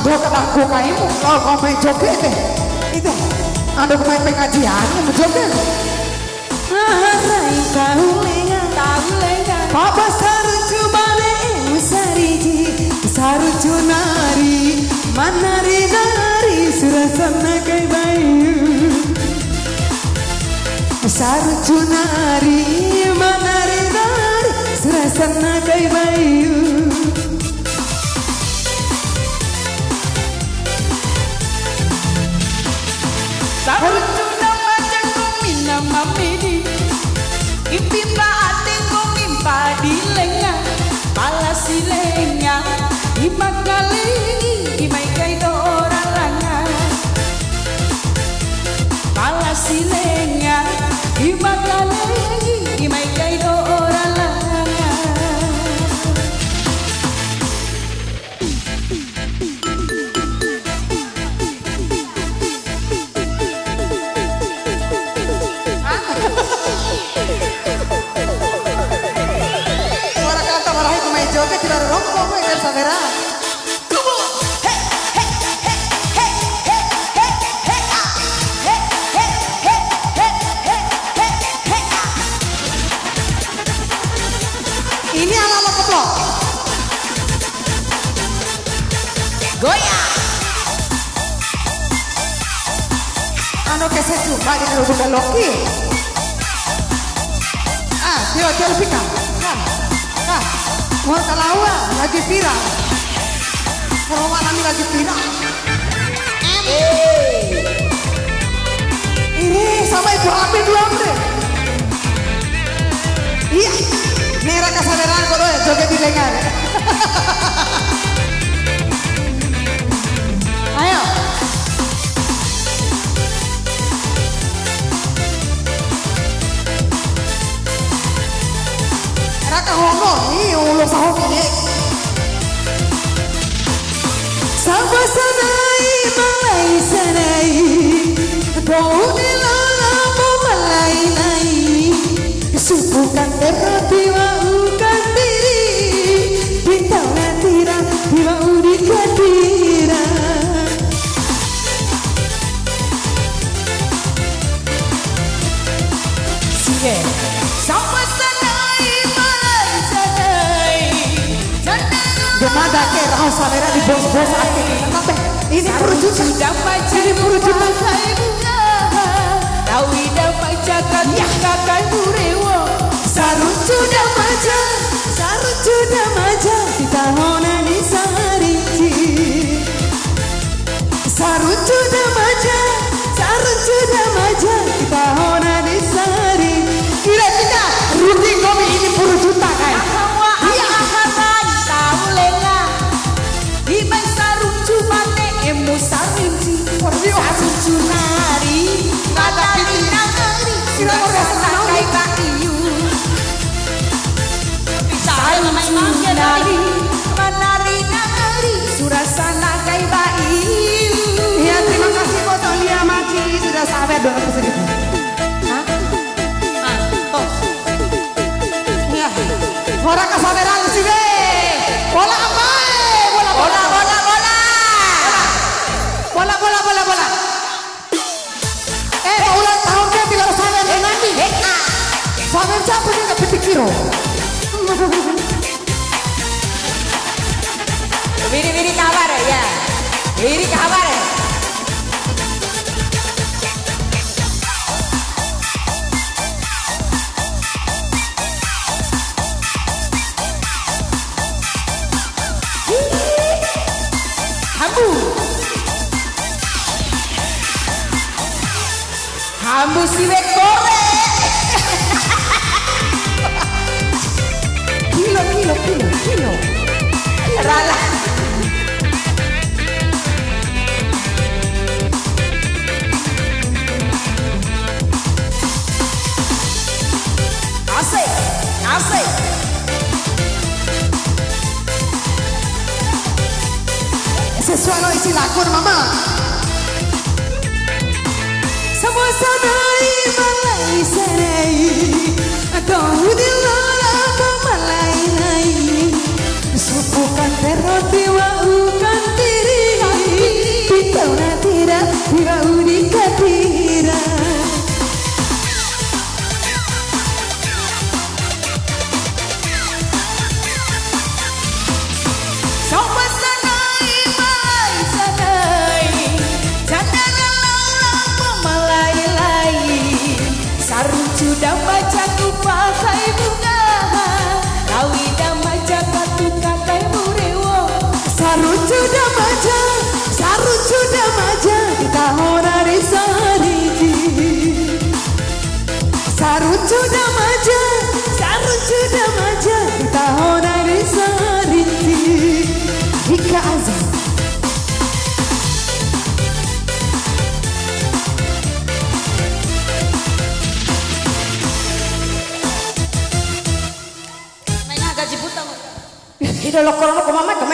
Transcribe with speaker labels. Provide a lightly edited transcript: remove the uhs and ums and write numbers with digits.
Speaker 1: Ando kenangku kaimu kalau kau main joget deh. Itu. Ando main pengajian menjoget.
Speaker 2: Harai kaulengan Papa saruju bale musariji saruju nari manari nari surasana kai bayu saruju nari manari nari surasana kai bayu
Speaker 3: saruju nama jangkung mina mamidi impimpa atingku mimpa di lengan pala si lengan imagalingi imay kay do orang langan pala si lengan imagalingi imay kay do orang langan
Speaker 1: Joget tidak ada rokok gue dan Savera. Ini ala-ala keplok.
Speaker 3: goyang
Speaker 1: Ano keset suka di bukan Loki. Dia Pika. Mau kalawa lagi viral. Kalau nami lagi viral. Ini sama ibu Abi belum deh. Iya. Nera kesadaran kok joget di lengan. Ayo. Raka homo, ini ulo sahok ini.
Speaker 2: Sampai sanai malai sanai kau di lalamu malai nai subukan terhati waukan diri bintang natira tiwa udi kadira
Speaker 3: sige sampai sanai malai sanai
Speaker 1: Gimana ke Rahul Savera di bos-bos aktif. Ini perjuta.
Speaker 3: ini perjuta Rawi dapat jagat kakak burewo
Speaker 2: saruju damaja kita hona di sariji saruju damaja kita hona di sari
Speaker 1: Kira-kira Rudy Gomi ini perjuta kan?
Speaker 3: iya tahu lenga ibang saruju mate emu sarinci saruju nari ngadapin nagari surasana kay bakiyu saruju nari manari nagari surasana kay bakiyu.
Speaker 1: Ya terima kasih buat Olia Maci sudah sampai 200.000. Ya, orang Savera sih be. Bola apa? Bola. Ulang tahunnya bila Savera nanti. Savera siapa yang nggak pikiro?
Speaker 3: Biri kabar ya. Biri kabar. Hambu siwek goreng. Kilo. Rala. Asik.
Speaker 1: Sesuatu isi lakon mama.
Speaker 2: semua sanai malai sanai kau di lalamu malai nai subukan terhati waukan diri sudah maja, sarung sudah maja, tahunan sarinti.
Speaker 1: Ika Azam.
Speaker 3: Main gaji buta.
Speaker 1: Ida lo korona ko mama